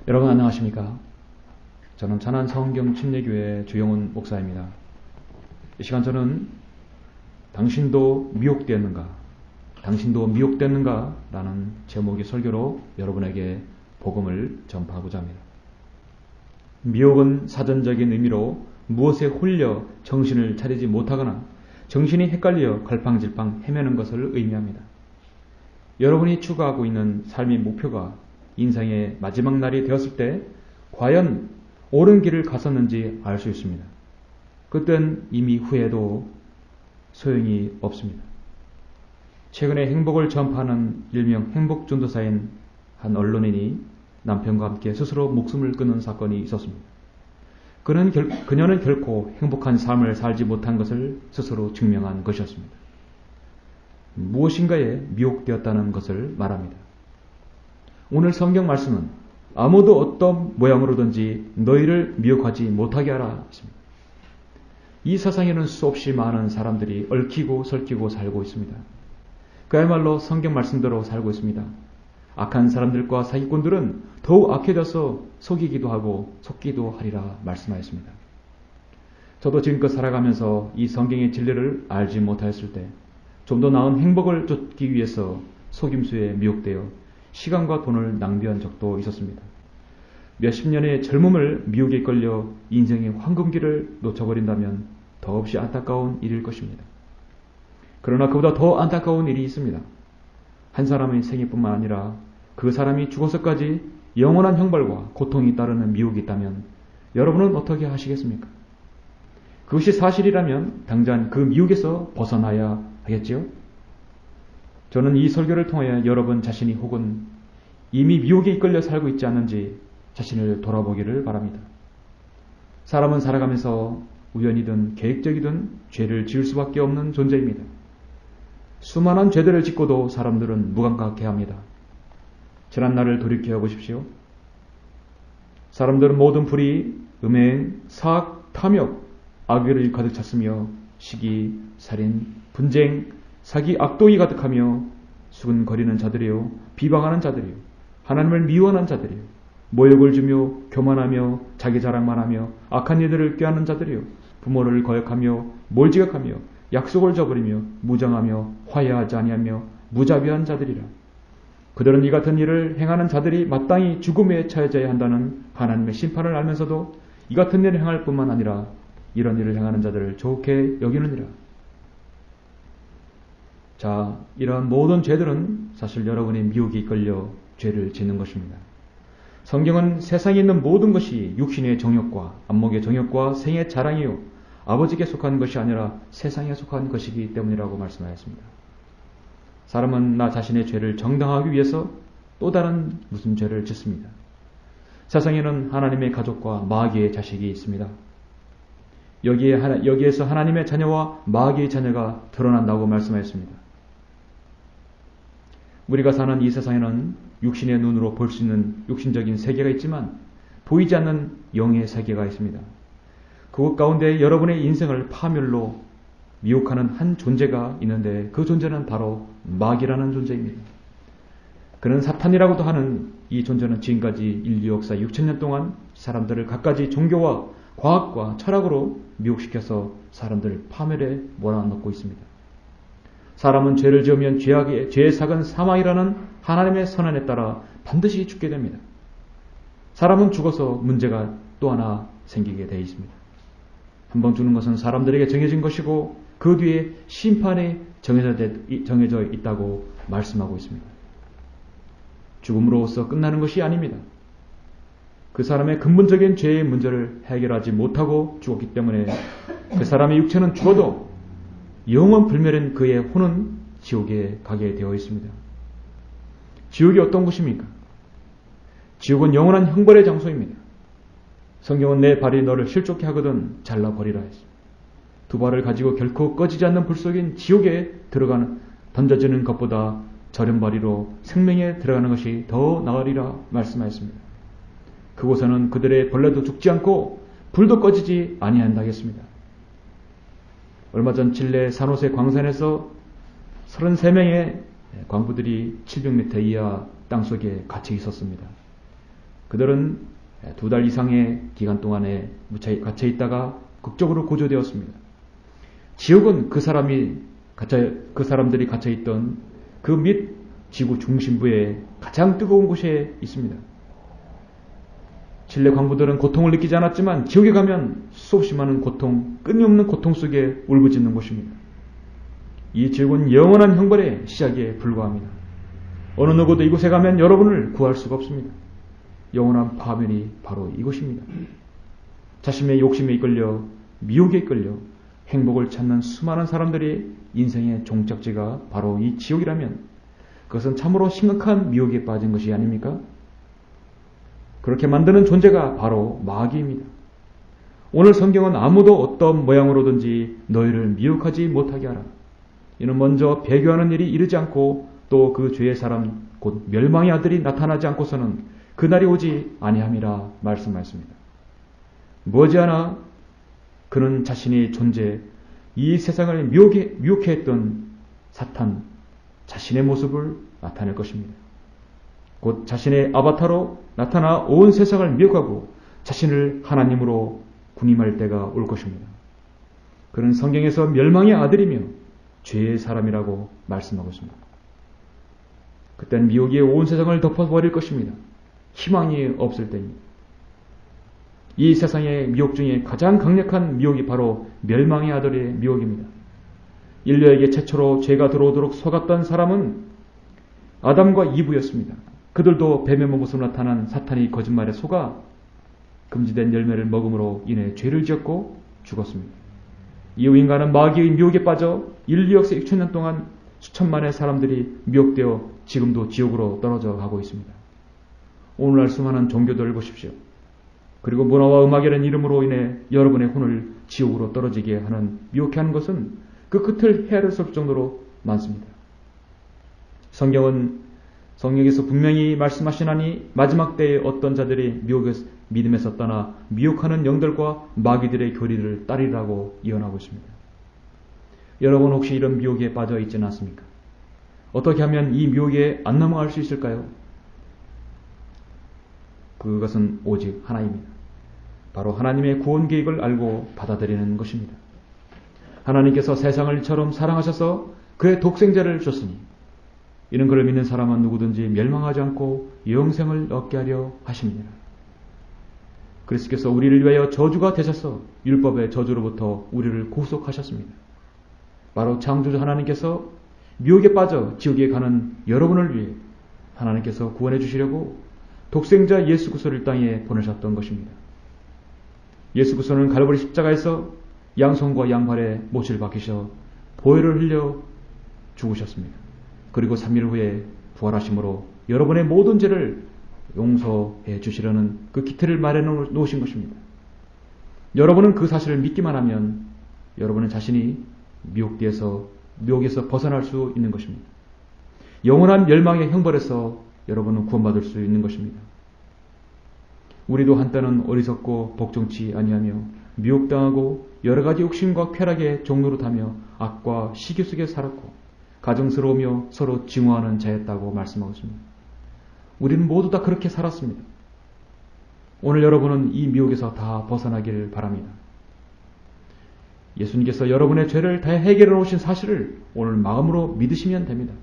여러분 안녕하십니까? 저는 천안성경 침례교회 주영훈 목사입니다. 이 시간 저는 당신도 미혹되었는가? 당신도 미혹되었는가? 라는 제목의 설교로 여러분에게 복음을 전파하고자 합니다. 미혹은 사전적인 의미로 무엇에 홀려 정신을 차리지 못하거나 정신이 헷갈려 갈팡질팡 헤매는 것을 의미합니다. 여러분이 추구하고 있는 삶의 목표가 인생의 마지막 날이 되었을 때 과연 옳은 길을 갔었는지 알 수 있습니다. 그땐 이미 후회도 소용이 없습니다. 최근에 행복을 전파하는 일명 행복전도사인 한 언론인이 남편과 함께 스스로 목숨을 끊는 사건이 있었습니다. 그녀는 결코 행복한 삶을 살지 못한 것을 스스로 증명한 것이었습니다. 무엇인가에 미혹되었다는 것을 말합니다. 오늘 성경 말씀은 아무도 어떤 모양으로든지 너희를 미혹하지 못하게 하라 했습니다. 이 세상에는 수없이 많은 사람들이 얽히고 설키고 살고 있습니다. 그야말로 성경 말씀대로 살고 있습니다. 악한 사람들과 사기꾼들은 더욱 악해져서 속이기도 하고 속기도 하리라 말씀하였습니다. 저도 지금껏 살아가면서 이 성경의 진리를 알지 못하였을 때 좀 더 나은 행복을 쫓기 위해서 속임수에 미혹되어 시간과 돈을 낭비한 적도 있었습니다. 몇십 년의 젊음을 미혹에 끌려 인생의 황금기를 놓쳐버린다면 더없이 안타까운 일일 것입니다. 그러나 그보다 더 안타까운 일이 있습니다. 한 사람의 생애뿐만 아니라 그 사람이 죽어서까지 영원한 형벌과 고통이 따르는 미혹이 있다면 여러분은 어떻게 하시겠습니까? 그것이 사실이라면 당장 그 미혹에서 벗어나야 하겠지요? 저는 이 설교를 통하여 여러분 자신이 혹은 이미 미혹에 이끌려 살고 있지 않는지 자신을 돌아보기를 바랍니다. 사람은 살아가면서 우연이든 계획적이든 죄를 지을 수밖에 없는 존재입니다. 수많은 죄들을 짓고도 사람들은 무감각해합니다. 지난 날을 돌이켜 보십시오. 사람들은 모든 불의, 음행, 사악, 탐욕, 악의를 가득 찼으며 시기, 살인, 분쟁, 사기, 악독이 가득하며 수근거리는 자들이요, 비방하는 자들이요, 하나님을 미워하는 자들이요, 모욕을 주며 교만하며 자기 자랑만 하며 악한 일들을 꾀하는 자들이요, 부모를 거역하며 몰지각하며 약속을 저버리며 무정하며 화해하지 아니하며 무자비한 자들이라. 그들은 이 같은 일을 행하는 자들이 마땅히 죽음에 처해져야 한다는 하나님의 심판을 알면서도 이 같은 일을 행할 뿐만 아니라 이런 일을 행하는 자들을 좋게 여기느니라. 자, 이러한 모든 죄들은 사실 여러분의 미혹에 이끌려 죄를 짓는 것입니다. 성경은 세상에 있는 모든 것이 육신의 정욕과 안목의 정욕과 생의 자랑이요 아버지께 속한 것이 아니라 세상에 속한 것이기 때문이라고 말씀하였습니다. 사람은 나 자신의 죄를 정당하기 위해서 또 다른 무슨 죄를 짓습니다. 세상에는 하나님의 가족과 마귀의 자식이 있습니다. 여기에서 하나님의 자녀와 마귀의 자녀가 드러난다고 말씀하였습니다. 우리가 사는 이 세상에는 육신의 눈으로 볼 수 있는 육신적인 세계가 있지만 보이지 않는 영의 세계가 있습니다. 그것 가운데 여러분의 인생을 파멸로 미혹하는 한 존재가 있는데 그 존재는 바로 마귀라는 존재입니다. 그는 사탄이라고도 하는 이 존재는 지금까지 인류 역사 6,000년 동안 사람들을 갖가지 종교와 과학과 철학으로 미혹시켜서 사람들을 파멸에 몰아넣고 있습니다. 사람은 죄를 지으면 죄의 삭은 사망이라는 하나님의 선언에 따라 반드시 죽게 됩니다. 사람은 죽어서 문제가 또 하나 생기게 되어 있습니다. 한번 죽는 것은 사람들에게 정해진 것이고 그 뒤에 심판이 정해져 있다고 말씀하고 있습니다. 죽음으로써 끝나는 것이 아닙니다. 그 사람의 근본적인 죄의 문제를 해결하지 못하고 죽었기 때문에 그 사람의 육체는 죽어도 영원 불멸인 그의 혼은 지옥에 가게 되어 있습니다. 지옥이 어떤 곳입니까? 지옥은 영원한 형벌의 장소입니다. 성경은 내 발이 너를 실족해 하거든 잘라버리라 했습니다. 두 발을 가지고 결코 꺼지지 않는 불 속인 지옥에 던져지는 것보다 저렴바리로 생명에 들어가는 것이 더 나으리라 말씀하였습니다. 그곳에는 그들의 벌레도 죽지 않고 불도 꺼지지 아니한다 했습니다. 얼마 전 칠레 산호세 광산에서 33명의 광부들이 700m 이하 땅속에 갇혀 있었습니다. 그들은 2달 이상의 기간 동안에 무차히 갇혀 있다가 극적으로 구조되었습니다. 지옥은 그 사람들이 갇혀 있던 그 밑 지구 중심부에 가장 뜨거운 곳에 있습니다. 진례 광부들은 고통을 느끼지 않았지만 지옥에 가면 수없이 많은 고통, 끊임없는 고통 속에 울부짖는 곳입니다. 이 지옥은 영원한 형벌의 시작에 불과합니다. 어느 누구도 이곳에 가면 여러분을 구할 수가 없습니다. 영원한 파멸이 바로 이곳입니다. 자신의 욕심에 이끌려 미혹에 이끌려 행복을 찾는 수많은 사람들의 인생의 종착지가 바로 이 지옥이라면 그것은 참으로 심각한 미혹에 빠진 것이 아닙니까? 그렇게 만드는 존재가 바로 마귀입니다. 오늘 성경은 아무도 어떤 모양으로든지 너희를 미혹하지 못하게 하라. 이는 먼저 배교하는 일이 이르지 않고 또 그 죄의 사람 곧 멸망의 아들이 나타나지 않고서는 그날이 오지 아니함이라 말씀하였습니다. 머지않아 그는 자신의 존재, 이 세상을 미혹해 했던 사탄 자신의 모습을 나타낼 것입니다. 곧 자신의 아바타로 나타나 온 세상을 미혹하고 자신을 하나님으로 군임할 때가 올 것입니다. 그는 성경에서 멸망의 아들이며 죄의 사람이라고 말씀하고 있습니다. 그때는 미혹이 온 세상을 덮어버릴 것입니다. 희망이 없을 때입니다. 이 세상의 미혹 중에 가장 강력한 미혹이 바로 멸망의 아들의 미혹입니다. 인류에게 최초로 죄가 들어오도록 속았던 사람은 아담과 이브였습니다. 그들도 뱀의 모습으로 나타난 사탄이 거짓말에 속아 금지된 열매를 먹음으로 인해 죄를 지었고 죽었습니다. 이후 인간은 마귀의 미혹에 빠져 인류 역사 6천년 동안 수천만의 사람들이 미혹되어 지금도 지옥으로 떨어져 가고 있습니다. 오늘날 수많은 종교들을 보십시오. 그리고 문화와 음악이라는 이름으로 인해 여러분의 혼을 지옥으로 떨어지게 하는 미혹해 하는 것은 그 끝을 헤아릴 수 없을 정도로 많습니다. 성경에서 분명히 말씀하시나니 마지막 때에 어떤 자들이 믿음에서 떠나 미혹하는 영들과 마귀들의 교리를 따르라고 예언하고 있습니다. 여러분 혹시 이런 미혹에 빠져 있지는 않습니까? 어떻게 하면 이 미혹에 안 넘어갈 수 있을까요? 그것은 오직 하나입니다. 바로 하나님의 구원 계획을 알고 받아들이는 것입니다. 하나님께서 세상을 이처럼 사랑하셔서 그의 독생자를 주셨으니 이는 그를 믿는 사람은 누구든지 멸망하지 않고 영생을 얻게 하려 하십니다. 그리스도께서 우리를 위하여 저주가 되셔서 율법의 저주로부터 우리를 구속하셨습니다. 바로 창조주 하나님께서 미혹에 빠져 지옥에 가는 여러분을 위해 하나님께서 구원해 주시려고 독생자 예수 그리스도를 땅에 보내셨던 것입니다. 예수 그리스도는 갈보리 십자가에서 양손과 양발에 못을 박히셔 보혈을 흘려 죽으셨습니다. 그리고 3일 후에 부활하심으로 여러분의 모든 죄를 용서해 주시려는 그 기틀을 마련해 놓으신 것입니다. 여러분은 그 사실을 믿기만 하면 여러분은 자신이 미혹에서 벗어날 수 있는 것입니다. 영원한 멸망의 형벌에서 여러분은 구원받을 수 있는 것입니다. 우리도 한때는 어리석고 복종치 아니하며 미혹당하고 여러가지 욕심과 쾌락의 종로로 타며 악과 시기 속에 살았고 가증스러우며 서로 증오하는 자였다고 말씀하고 있습니다. 우리는 모두 다 그렇게 살았습니다. 오늘 여러분은 이 미혹에서 다 벗어나기를 바랍니다. 예수님께서 여러분의 죄를 다 해결해 놓으신 사실을 오늘 마음으로 믿으시면 됩니다.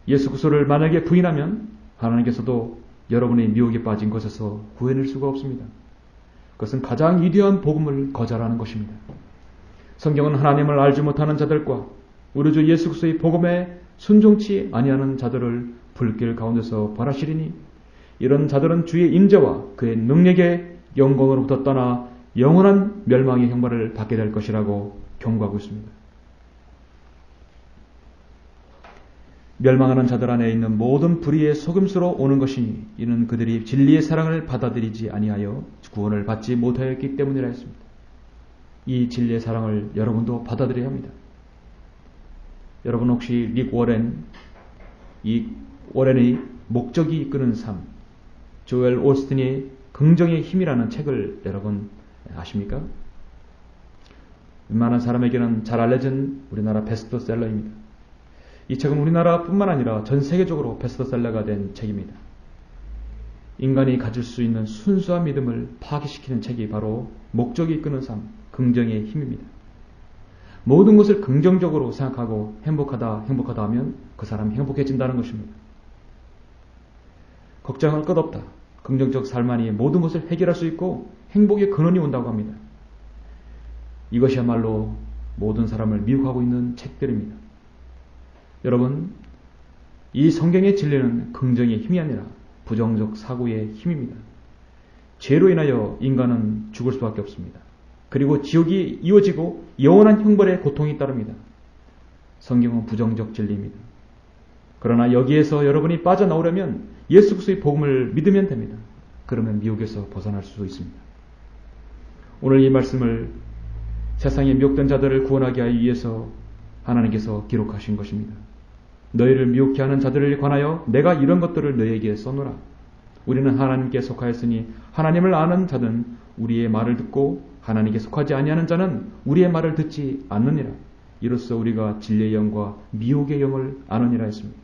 예수 그리스도를 만약에 부인하면 하나님께서도 여러분의 미혹에 빠진 것에서 구해낼 수가 없습니다. 그것은 가장 위대한 복음을 거절하는 것입니다. 성경은 하나님을 알지 못하는 자들과 우리 주 예수 그리스도의 복음에 순종치 아니하는 자들을 불길 가운데서 벌하시리니 이런 자들은 주의 임재와 그의 능력의 영광으로부터 떠나 영원한 멸망의 형벌을 받게 될 것이라고 경고하고 있습니다. 멸망하는 자들 안에 있는 모든 불의의 속임수로 오는 것이니 이는 그들이 진리의 사랑을 받아들이지 아니하여 구원을 받지 못하였기 때문이라 했습니다. 이 진리의 사랑을 여러분도 받아들여야 합니다. 여러분 혹시 릭 워렌, 이 워렌의 목적이 이끄는 삶, 조엘 오스틴의 긍정의 힘이라는 책을 여러분 아십니까? 웬만한 사람에게는 잘 알려진 우리나라 베스트셀러입니다. 이 책은 우리나라뿐만 아니라 전 세계적으로 베스트셀러가 된 책입니다. 인간이 가질 수 있는 순수한 믿음을 파괴시키는 책이 바로 목적이 이끄는 삶, 긍정의 힘입니다. 모든 것을 긍정적으로 생각하고 행복하다 하면 그 사람이 행복해진다는 것입니다. 걱정할 것 없다. 긍정적 삶만이 모든 것을 해결할 수 있고 행복의 근원이 온다고 합니다. 이것이야말로 모든 사람을 미혹하고 있는 책들입니다. 여러분, 이 성경의 진리는 긍정의 힘이 아니라 부정적 사고의 힘입니다. 죄로 인하여 인간은 죽을 수밖에 없습니다. 그리고 지옥이 이어지고 영원한 형벌의 고통이 따릅니다. 성경은 부정적 진리입니다. 그러나 여기에서 여러분이 빠져나오려면 예수 그리스도의 복음을 믿으면 됩니다. 그러면 미혹에서 벗어날 수 있습니다. 오늘 이 말씀을 세상에 미혹된 자들을 구원하기 위해서 하나님께서 기록하신 것입니다. 너희를 미혹해 하는 자들을 관하여 내가 이런 것들을 너희에게 써노라. 우리는 하나님께 속하였으니 하나님을 아는 자는 우리의 말을 듣고 하나님께 속하지 아니하는 자는 우리의 말을 듣지 않느니라. 이로써 우리가 진리의 영과 미혹의 영을 아느니라 했습니다.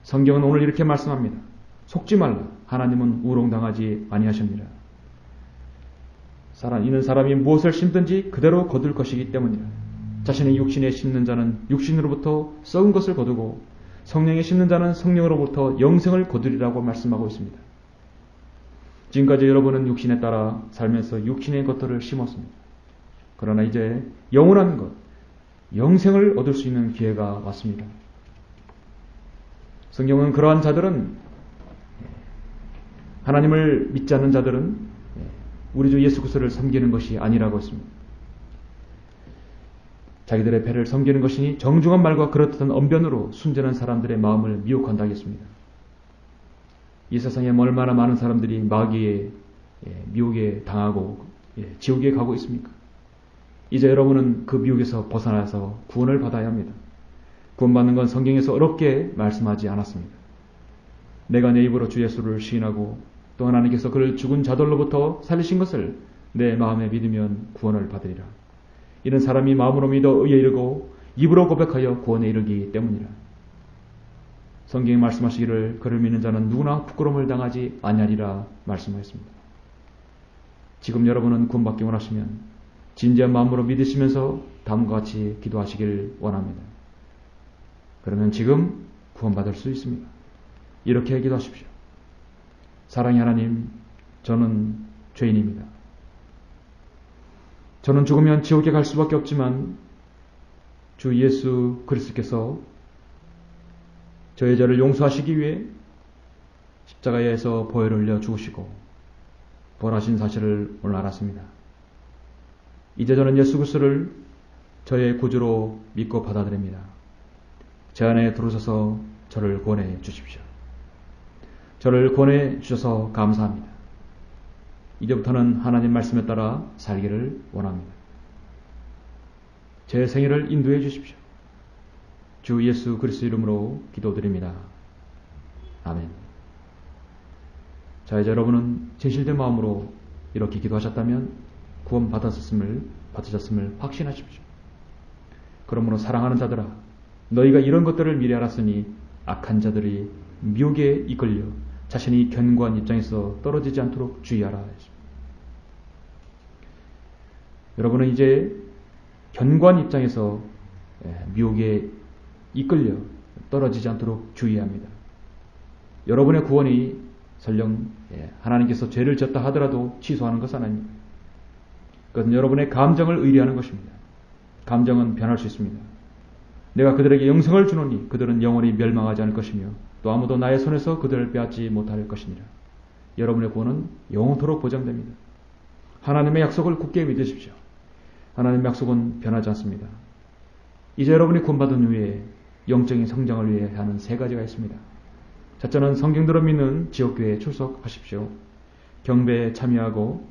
성경은 오늘 이렇게 말씀합니다. 속지 말라. 하나님은 우롱당하지 아니하십니다. 이는 사람이 무엇을 심든지 그대로 거둘 것이기 때문이라. 자신의 육신에 심는 자는 육신으로부터 썩은 것을 거두고 성령에 심는 자는 성령으로부터 영생을 거두리라고 말씀하고 있습니다. 지금까지 여러분은 육신에 따라 살면서 육신의 것들을 심었습니다. 그러나 이제 영원한 것, 영생을 얻을 수 있는 기회가 왔습니다. 성경은 그러한 자들은, 하나님을 믿지 않는 자들은 우리 주 예수 그리스도를 섬기는 것이 아니라고 했습니다. 자기들의 배를 섬기는 것이니 정중한 말과 그렇듯한 언변으로 순전한 사람들의 마음을 미혹한다 했습니다. 이 세상에 얼마나 많은 사람들이 마귀의 미혹에 당하고 지옥에 가고 있습니까? 이제 여러분은 그 미혹에서 벗어나서 구원을 받아야 합니다. 구원받는 건 성경에서 어렵게 말씀하지 않았습니다. 내가 내 입으로 주 예수를 시인하고 또 하나님께서 그를 죽은 자들로부터 살리신 것을 내 마음에 믿으면 구원을 받으리라. 이는 사람이 마음으로 믿어 의에 이르고 입으로 고백하여 구원에 이르기 때문이라. 성경이 말씀하시기를 그를 믿는 자는 누구나 부끄러움을 당하지 아니하리라 말씀하였습니다. 지금 여러분은 구원받기 원하시면 진지한 마음으로 믿으시면서 다음과 같이 기도하시길 원합니다. 그러면 지금 구원받을 수 있습니다. 이렇게 기도하십시오. 사랑의 하나님, 저는 죄인입니다. 저는 죽으면 지옥에 갈 수밖에 없지만 주 예수 그리스도께서 저의 죄를 용서하시기 위해 십자가에서 보혈을 흘려 죽으시고 부활하신 사실을 오늘 알았습니다. 이제 저는 예수 그리스도를 저의 구주로 믿고 받아들입니다. 제 안에 들어오셔서 저를 구원해 주십시오. 저를 구원해 주셔서 감사합니다. 이제부터는 하나님 말씀에 따라 살기를 원합니다. 제 생애를 인도해 주십시오. 주 예수 그리스도 이름으로 기도드립니다. 아멘. 자, 이제 여러분은 진실된 마음으로 이렇게 기도하셨다면 구원 받으셨음을 확신하십시오. 그러므로 사랑하는 자들아, 너희가 이런 것들을 미리 알았으니 악한 자들이 미혹에 이끌려 자신이 견고한 입장에서 떨어지지 않도록 주의하라. 여러분은 이제 견고한 입장에서 미혹에 이끌려 떨어지지 않도록 주의합니다. 여러분의 구원이 설령 하나님께서 죄를 졌다 하더라도 취소하는 것은 아닙니다. 그것은 여러분의 감정을 의뢰하는 것입니다. 감정은 변할 수 있습니다. 내가 그들에게 영생을 주노니 그들은 영원히 멸망하지 않을 것이며 또 아무도 나의 손에서 그들을 빼앗지 못할 것이니라. 여러분의 구원은 영원토록 보장됩니다. 하나님의 약속을 굳게 믿으십시오. 하나님의 약속은 변하지 않습니다. 이제 여러분이 구원받은 후에 영적인 성장을 위해 하는 세 가지가 있습니다. 첫째는 성경대로 믿는 지역교회에 출석하십시오. 경배에 참여하고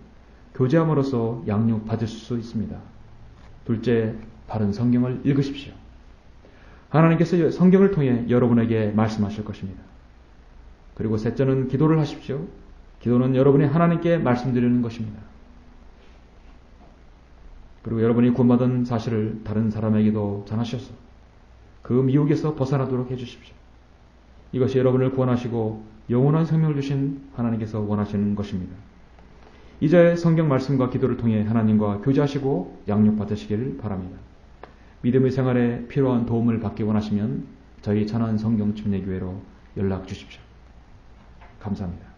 교제함으로써 양육 받을 수 있습니다. 둘째, 바른 성경을 읽으십시오. 하나님께서 성경을 통해 여러분에게 말씀하실 것입니다. 그리고 셋째는 기도를 하십시오. 기도는 여러분이 하나님께 말씀드리는 것입니다. 그리고 여러분이 구원받은 사실을 다른 사람에게도 전하셔서 그 미혹에서 벗어나도록 해주십시오. 이것이 여러분을 구원하시고 영원한 생명을 주신 하나님께서 원하시는 것입니다. 이제 성경 말씀과 기도를 통해 하나님과 교제하시고 양육받으시길 바랍니다. 믿음의 생활에 필요한 도움을 받기 원하시면 저희 찬원 성경 침례교회로 연락 주십시오. 감사합니다.